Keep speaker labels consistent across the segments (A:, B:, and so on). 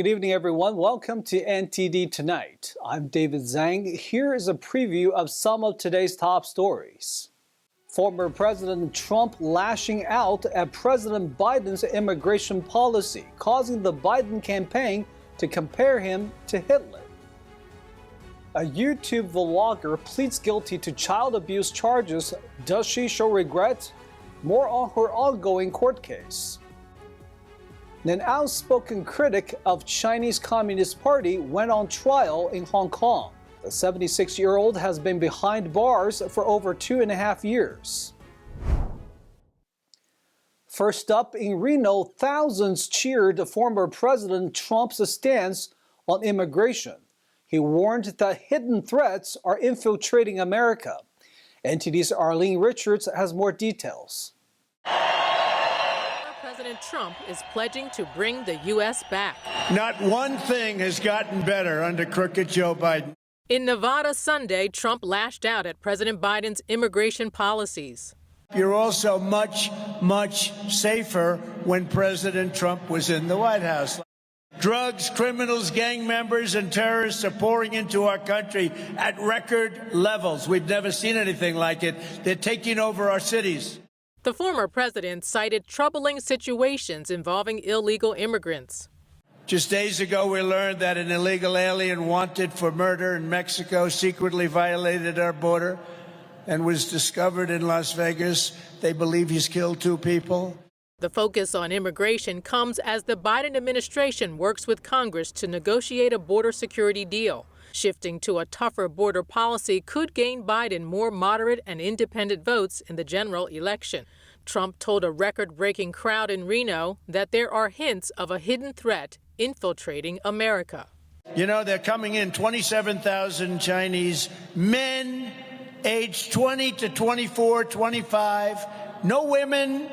A: Good evening, everyone. Welcome to NTD Tonight. I'm David Zhang. Here is a preview of some of today's top stories. Former President Trump lashing out at President Biden's immigration policy, causing the Biden campaign to compare him to Hitler. A YouTube vlogger pleads guilty to child abuse charges. Does she show regret? More on her ongoing court case. An outspoken critic of Chinese Communist Party went on trial in Hong Kong. The 76-year-old has been behind bars for over 2.5 years. First up, in Reno, thousands cheered former President Trump's stance on immigration. He warned that hidden threats are infiltrating America. NTD's Arlene Richards has more details.
B: President Trump is pledging to bring the U.S. back.
C: Not one thing has gotten better under crooked Joe Biden.
B: In Nevada Sunday, Trump lashed out at President Biden's immigration policies.
C: You're also much, much safer when President Trump was in the White House. Drugs, criminals, gang members, and terrorists are pouring into our country at record levels. We've never seen anything like it. They're taking over our cities.
B: The former president cited troubling situations involving illegal immigrants.
C: Just days ago, we learned that an illegal alien wanted for murder in Mexico secretly violated our border and was discovered in Las Vegas. They believe he's killed 2 people.
B: The focus on immigration comes as the Biden administration works with Congress to negotiate a border security deal. Shifting to a tougher border policy could gain Biden more moderate and independent votes in the general election. Trump told a record-breaking crowd in Reno that there are hints of a hidden threat infiltrating America.
C: You know, they're coming in 27,000 Chinese men aged 20 to 24, 25. No women,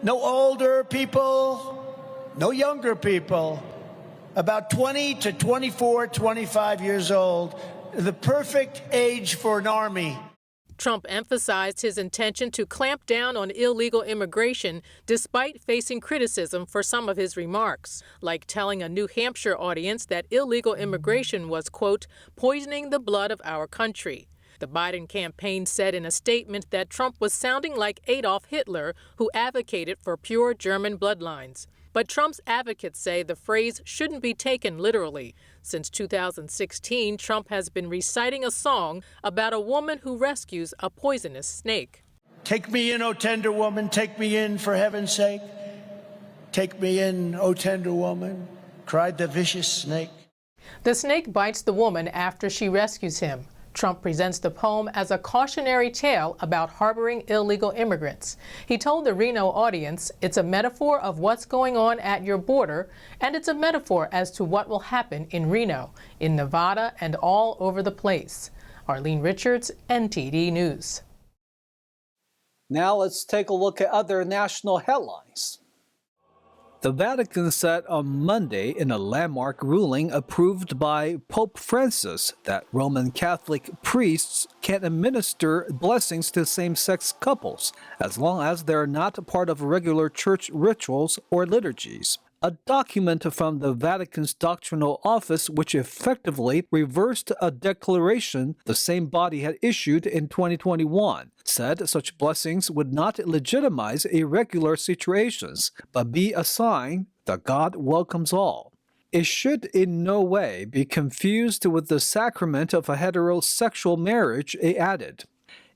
C: no older people, no younger people. About 20 to 24, 25 years old, the perfect age for an army.
B: Trump emphasized his intention to clamp down on illegal immigration despite facing criticism for some of his remarks, like telling a New Hampshire audience that illegal immigration was, quote, poisoning the blood of our country. The Biden campaign said in a statement that Trump was sounding like Adolf Hitler, who advocated for pure German bloodlines. But Trump's advocates say the phrase shouldn't be taken literally. Since 2016, Trump has been reciting a song about a woman who rescues a poisonous snake.
C: Take me in, O tender woman, take me in for heaven's sake. Take me in, O tender woman, cried the vicious snake.
B: The snake bites the woman after she rescues him. Trump presents the poem as a cautionary tale about harboring illegal immigrants. He told the Reno audience it's a metaphor of what's going on at your border, and it's a metaphor as to what will happen in Reno, in Nevada, and all over the place. Arlene Richards, NTD News.
A: Now let's take a look at other national headlines. The Vatican said on Monday in a landmark ruling approved by Pope Francis that Roman Catholic priests can administer blessings to same-sex couples as long as they're not part of regular church rituals or liturgies. A document from the Vatican's doctrinal office, which effectively reversed a declaration the same body had issued in 2021, said such blessings would not legitimize irregular situations, but be a sign that God welcomes all. It should in no way be confused with the sacrament of a heterosexual marriage, it added.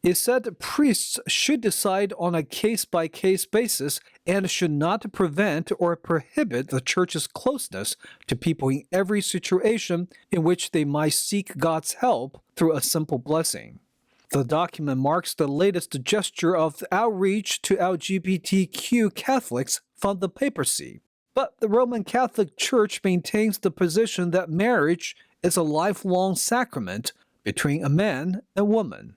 A: It said priests should decide on a case-by-case basis and should not prevent or prohibit the church's closeness to people in every situation in which they might seek God's help through a simple blessing. The document marks the latest gesture of outreach to LGBTQ Catholics from the papacy. But the Roman Catholic Church maintains the position that marriage is a lifelong sacrament between a man and woman.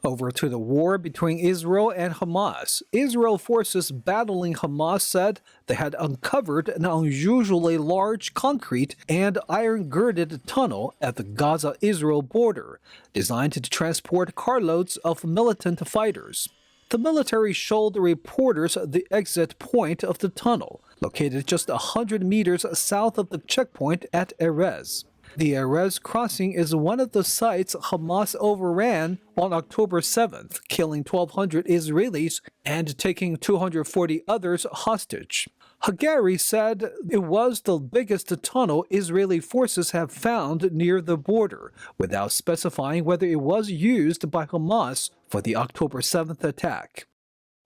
A: Over to the war between Israel and Hamas. Israel forces battling Hamas said they had uncovered an unusually large concrete and iron-girded tunnel at the Gaza-Israel border, designed to transport carloads of militant fighters. The military showed reporters the exit point of the tunnel, located just 100 meters south of the checkpoint at Erez. The Erez crossing is one of the sites Hamas overran on October 7th, killing 1,200 Israelis and taking 240 others hostage. Hagari said it was the biggest tunnel Israeli forces have found near the border, without specifying whether it was used by Hamas for the October 7th attack.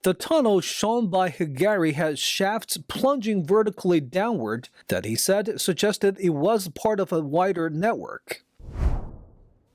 A: The tunnel shown by Hagari has shafts plunging vertically downward that he said suggested it was part of a wider network.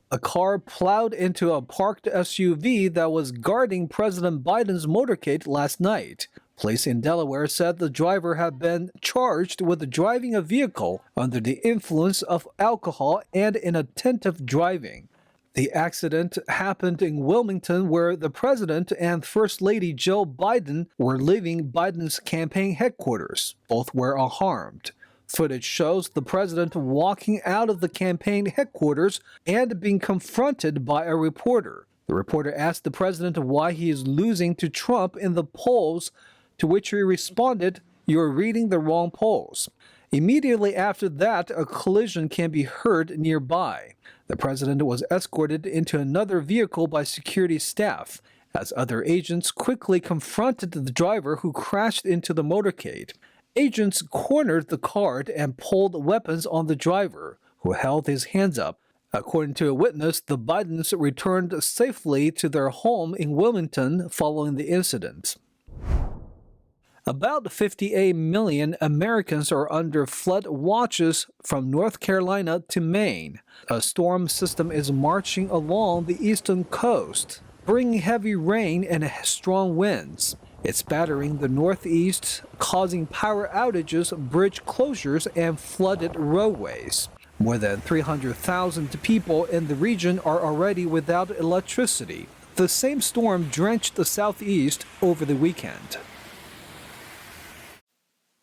A: A car plowed into a parked SUV that was guarding President Biden's motorcade last night. Police in Delaware said the driver had been charged with driving a vehicle under the influence of alcohol and inattentive driving. The accident happened in Wilmington, where the president and First Lady Joe Biden were leaving Biden's campaign headquarters. Both were unharmed. Footage shows the president walking out of the campaign headquarters and being confronted by a reporter. The reporter asked the president why he is losing to Trump in the polls, to which he responded, "You're reading the wrong polls." Immediately after that, a collision can be heard nearby. The president was escorted into another vehicle by security staff, as other agents quickly confronted the driver who crashed into the motorcade. Agents cornered the car and pulled weapons on the driver, who held his hands up. According to a witness, the Bidens returned safely to their home in Wilmington following the incident. About 58 million Americans are under flood watches from North Carolina to Maine. A storm system is marching along the eastern coast, bringing heavy rain and strong winds. It's battering the Northeast, causing power outages, bridge closures, and flooded roadways. More than 300,000 people in the region are already without electricity. The same storm drenched the Southeast over the weekend.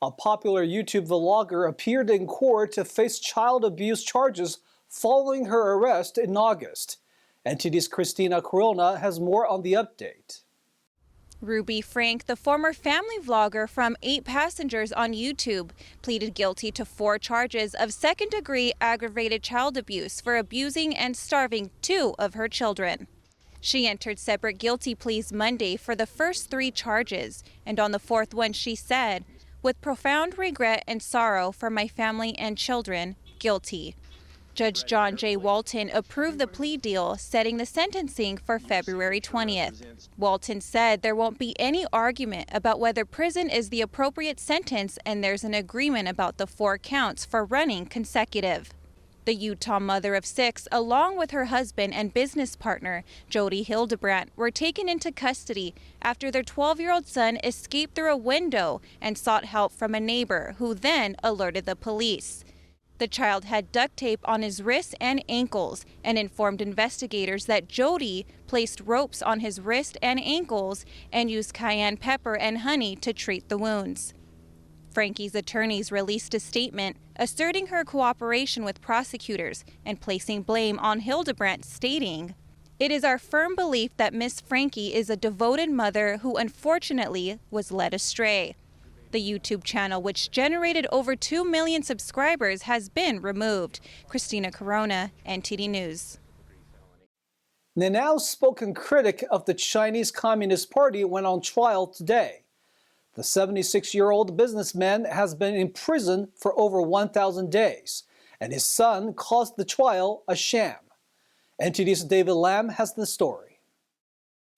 A: A popular YouTube vlogger appeared in court to face child abuse charges following her arrest in August. NTD's Christina Corona has more on the update.
D: Ruby Frank, the former family vlogger from 8 Passengers on YouTube, pleaded guilty to 4 charges of second-degree aggravated child abuse for abusing and starving 2 of her children. She entered separate guilty pleas Monday for the first 3 charges, and on the 4th one she said, "With profound regret and sorrow for my family and children, guilty." Judge John J. Walton approved the plea deal, setting the sentencing for February 20th. Walton said there won't be any argument about whether prison is the appropriate sentence, and there's an agreement about the 4 counts for running consecutive. The Utah mother of 6, along with her husband and business partner, Jody Hildebrandt, were taken into custody after their 12-year-old son escaped through a window and sought help from a neighbor, who then alerted the police. The child had duct tape on his wrists and ankles and informed investigators that Jody placed ropes on his wrist and ankles and used cayenne pepper and honey to treat the wounds. Frankie's attorneys released a statement asserting her cooperation with prosecutors and placing blame on Hildebrandt, stating, "It is our firm belief that Miss Frankie is a devoted mother who unfortunately was led astray." The YouTube channel, which generated over 2 million subscribers, has been removed. Christina Corona, NTD News.
A: An outspoken critic of the Chinese Communist Party went on trial today. The 76-year-old businessman has been in prison for over 1,000 days, and his son calls the trial a sham. NTD's David Lam has the story.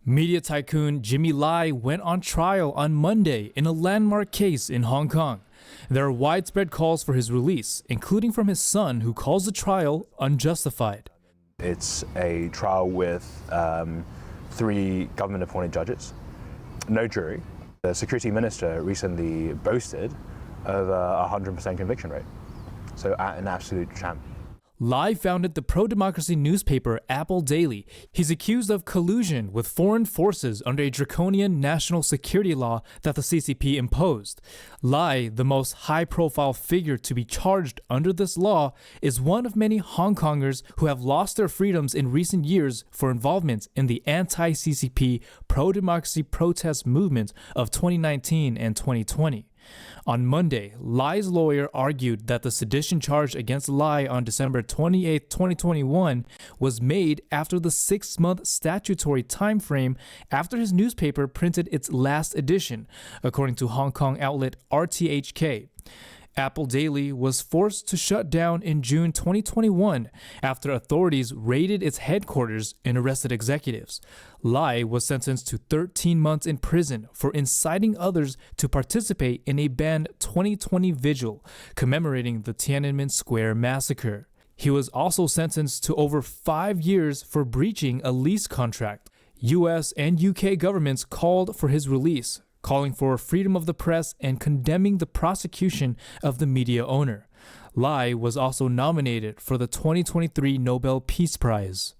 E: Media tycoon Jimmy Lai went on trial on Monday in a landmark case in Hong Kong. There are widespread calls for his release, including from his son, who calls the trial unjustified.
F: It's a trial with 3 government-appointed judges, no jury. The security minister recently boasted of a 100% conviction rate, so an absolute sham.
E: Lai founded the pro-democracy newspaper Apple Daily. He's accused of collusion with foreign forces under a draconian national security law that the CCP imposed. Lai, the most high-profile figure to be charged under this law, is one of many Hong Kongers who have lost their freedoms in recent years for involvement in the anti-CCP pro-democracy protest movement of 2019 and 2020. On Monday, Lai's lawyer argued that the sedition charge against Lai on December 28, 2021 was made after the 6-month statutory time frame after his newspaper printed its last edition, according to Hong Kong outlet RTHK. Apple Daily was forced to shut down in June 2021 after authorities raided its headquarters and arrested executives. Lai was sentenced to 13 months in prison for inciting others to participate in a banned 2020 vigil commemorating the Tiananmen Square massacre. He was also sentenced to over 5 years for breaching a lease contract. US and UK governments called for his release, calling for freedom of the press and condemning the prosecution of the media owner. Lai was also nominated for the 2023 Nobel Peace Prize.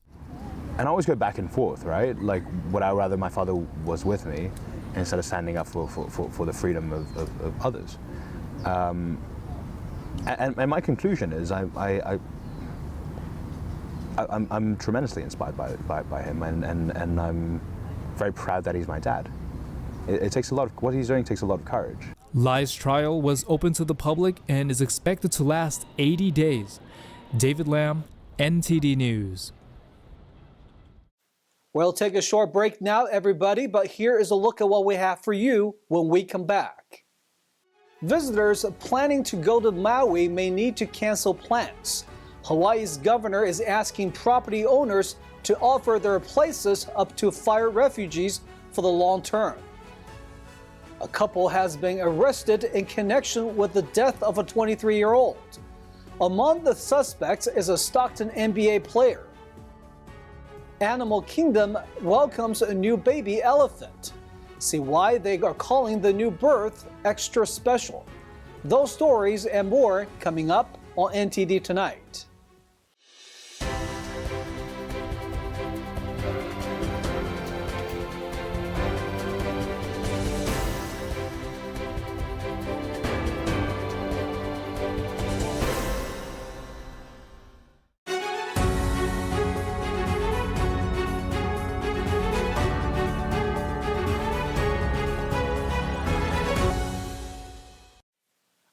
F: And I always go back and forth, right? Like, would I rather my father was with me instead of standing up for the freedom of others? And my conclusion is I'm tremendously inspired by him, and I'm very proud that he's my dad. It takes a lot of, what he's doing takes a lot of courage.
E: Lai's trial was open to the public and is expected to last 80 days. David Lam, NTD News.
A: We'll take a short break now, everybody, but here is a look at what we have for you when we come back. Visitors planning to go to Maui may need to cancel plans. Hawaii's governor is asking property owners to offer their places up to fire refugees for the long term. A couple has been arrested in connection with the death of a 23-year-old. Among the suspects is a Stockton NBA player. Animal Kingdom welcomes a new baby elephant. See why they are calling the new birth extra special. Those stories and more coming up on NTD Tonight.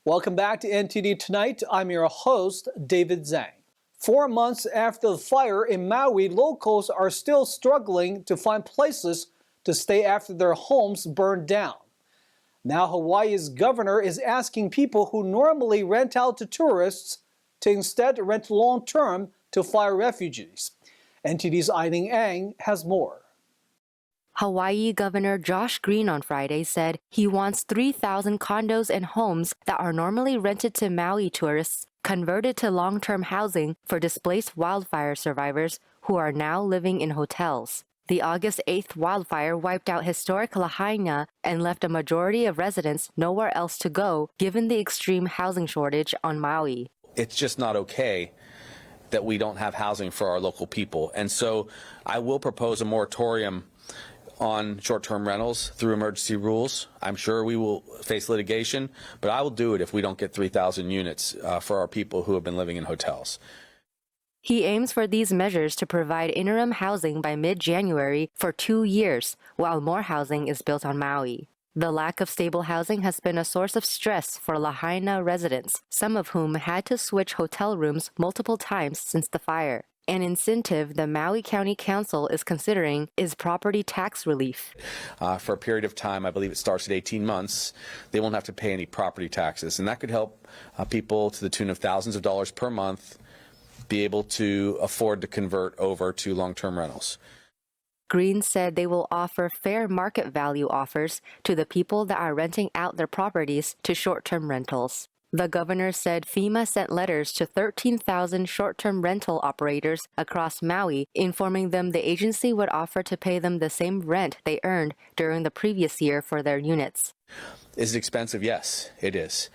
A: Welcome back to NTD Tonight. I'm your host, David Zhang. 4 months after the fire in Maui, locals are still struggling to find places to stay after their homes burned down. Now Hawaii's governor is asking people who normally rent out to tourists to instead rent long-term to fire refugees. NTD's Eileen Ang has more.
G: Hawaii Governor Josh Green on Friday said he wants 3,000 condos and homes that are normally rented to Maui tourists converted to long-term housing for displaced wildfire survivors who are now living in hotels. The August 8th wildfire wiped out historic Lahaina and left a majority of residents nowhere else to go given the extreme housing shortage on Maui.
H: It's just not okay that we don't have housing for our local people. And so I will propose a moratorium on short-term rentals through emergency rules. I'm sure we will face litigation, but I will do it if we don't get 3,000 units for our people who have been living in hotels.
G: He aims for these measures to provide interim housing by mid-January for 2 years, while more housing is built on Maui. The lack of stable housing has been a source of stress for Lahaina residents, some of whom had to switch hotel rooms multiple times since the fire. An incentive the Maui County Council is considering is property tax relief.
H: For a period of time, I believe it starts at 18 months, they won't have to pay any property taxes. And that could help people to the tune of thousands of dollars per month be able to afford to convert over to long-term rentals.
G: Green said they will offer fair market value offers to the people that are renting out their properties to short-term rentals. The governor said FEMA sent letters to 13,000 short-term rental operators across Maui, informing them the agency would offer to pay them the same rent they earned during the previous year for their units.
H: Is it expensive? Yes, it is.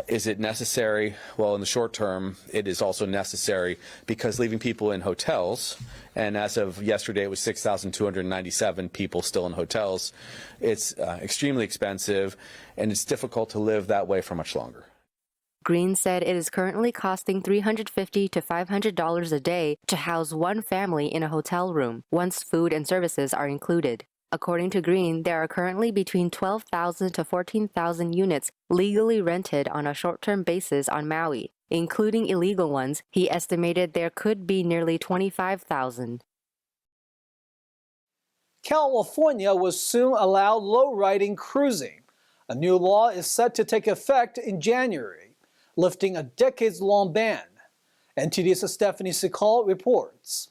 H: Is it necessary? Well, in the short term, it is also necessary because leaving people in hotels, and as of yesterday, it was 6,297 people still in hotels. It's extremely expensive, and it's difficult to live that way for much longer.
G: Green said it is currently costing $350 to $500 a day to house one family in a hotel room, once food and services are included. According to Green, there are currently between 12,000 to 14,000 units legally rented on a short-term basis on Maui. Including illegal ones, he estimated there could be nearly 25,000.
A: California will soon allow low-riding cruising. A new law is set to take effect in January, lifting a decades-long ban. NTD's Stephanie Sikal reports.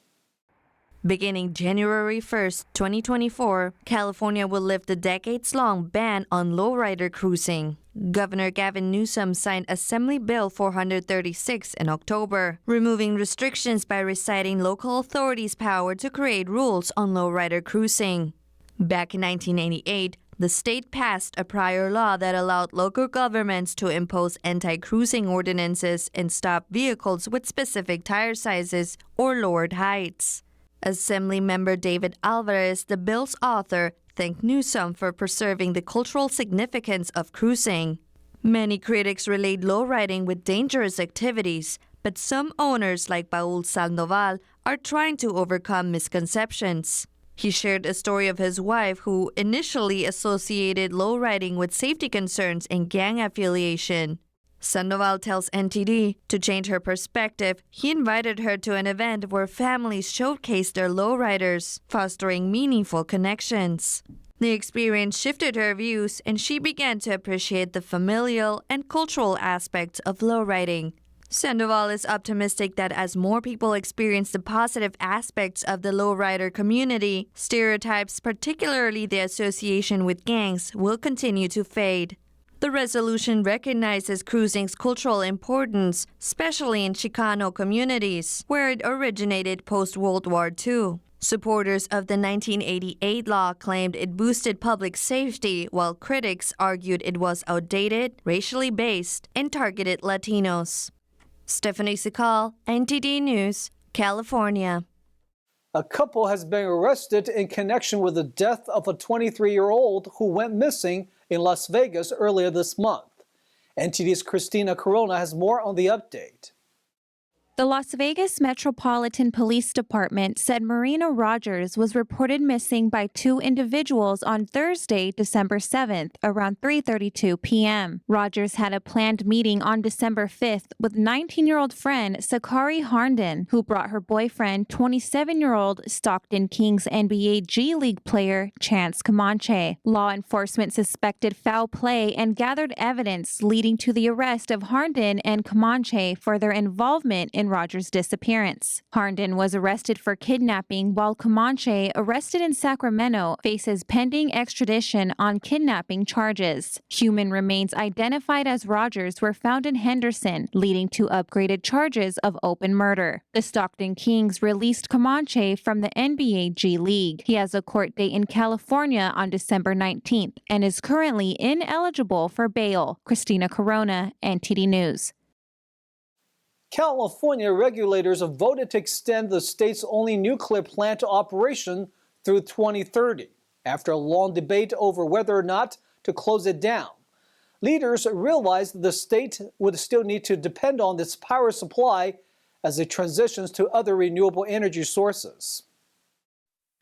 I: Beginning January 1st, 2024, California will lift the decades-long ban on lowrider cruising. Governor Gavin Newsom signed Assembly Bill 436 in October, removing restrictions by reciting local authorities' power to create rules on lowrider cruising. Back in 1988, the state passed a prior law that allowed local governments to impose anti-cruising ordinances and stop vehicles with specific tire sizes or lowered heights. Assemblymember David Alvarez, the bill's author, thanked Newsom for preserving the cultural significance of cruising. Many critics relate lowriding with dangerous activities, but some owners like Paul Sandoval are trying to overcome misconceptions. He shared a story of his wife who initially associated lowriding with safety concerns and gang affiliation. Sandoval tells NTD to change her perspective, he invited her to an event where families showcased their lowriders, fostering meaningful connections. The experience shifted her views, and she began to appreciate the familial and cultural aspects of lowriding. Sandoval is optimistic that as more people experience the positive aspects of the lowrider community, stereotypes, particularly the association with gangs, will continue to fade. The resolution recognizes cruising's cultural importance, especially in Chicano communities, where it originated post-World War II. Supporters of the 1988 law claimed it boosted public safety, while critics argued it was outdated, racially based, and targeted Latinos. Stephanie Sikal, NTD News, California.
A: A couple has been arrested in connection with the death of a 23-year-old who went missing in Las Vegas earlier this month. NTD's Christina Corona has more on the update.
D: The Las Vegas Metropolitan Police Department said Marina Rogers was reported missing by two individuals on Thursday, December 7th, around 3:32 p.m. Rogers had a planned meeting on December 5th with 19-year-old friend Sakari Harnden, who brought her boyfriend, 27-year-old Stockton Kings NBA G League player Chance Comanche. Law enforcement suspected foul play and gathered evidence leading to the arrest of Harnden and Comanche for their involvement in Rogers' disappearance. Harnden was arrested for kidnapping, while Comanche, arrested in Sacramento, faces pending extradition on kidnapping charges. Human remains identified as Rogers were found in Henderson, leading to upgraded charges of open murder. The Stockton Kings released Comanche from the NBA G League. He has a court date in California on December 19th and is currently ineligible for bail. Christina Corona, NTD News.
A: California regulators have voted to extend the state's only nuclear plant operation through 2030, after a long debate over whether or not to close it down. Leaders realized the state would still need to depend on its power supply as it transitions to other renewable energy sources.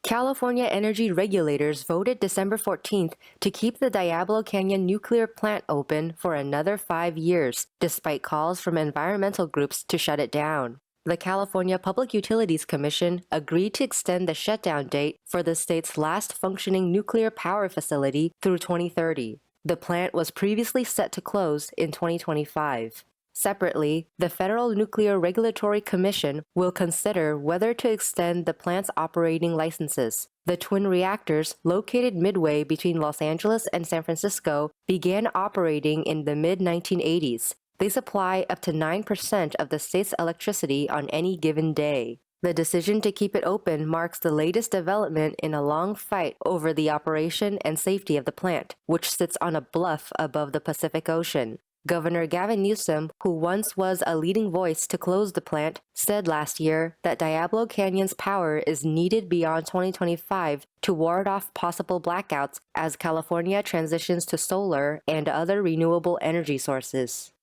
G: California energy regulators voted December 14th to keep the Diablo Canyon nuclear plant open for another 5 years, despite calls from environmental groups to shut it down. The California Public Utilities Commission agreed to extend the shutdown date for the state's last functioning nuclear power facility through 2030. The plant was previously set to close in 2025. Separately, the Federal Nuclear Regulatory Commission will consider whether to extend the plant's operating licenses. The twin reactors, located midway between Los Angeles and San Francisco, began operating in the mid-1980s. They supply up to 9% of the state's electricity on any given day. The decision to keep it open marks the latest development in a long fight over the operation and safety of the plant, which sits on a bluff above the Pacific Ocean. Governor Gavin Newsom, who once was a leading voice to close the plant, said last year that Diablo Canyon's power is needed beyond 2025 to ward off possible blackouts as California transitions to solar and other renewable energy sources.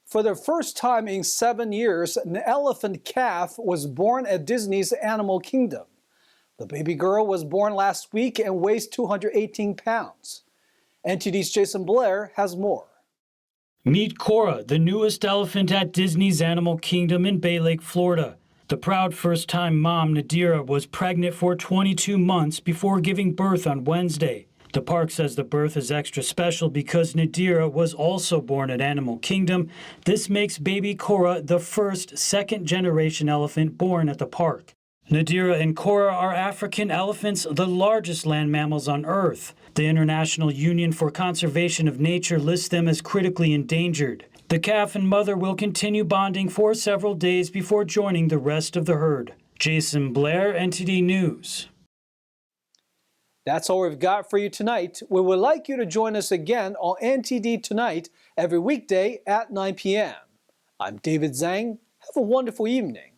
A: For the first time in 7 years, an elephant calf was born at Disney's Animal Kingdom. The baby girl was born last week and weighs 218 pounds. NTD's Jason Blair has more.
J: Meet Cora, the newest elephant at Disney's Animal Kingdom in Bay Lake, Florida. The proud first-time mom, Nadira, was pregnant for 22 months before giving birth on Wednesday. The park says the birth is extra special because Nadira was also born at Animal Kingdom. This makes baby Cora the first second-generation elephant born at the park. Nadira and Cora are African elephants, the largest land mammals on Earth. The International Union for Conservation of Nature lists them as critically endangered. The calf and mother will continue bonding for several days before joining the rest of the herd. Jason Blair, NTD News.
A: That's all we've got for you tonight. We would like you to join us again on NTD Tonight every weekday at 9 p.m. I'm David Zhang. Have a wonderful evening.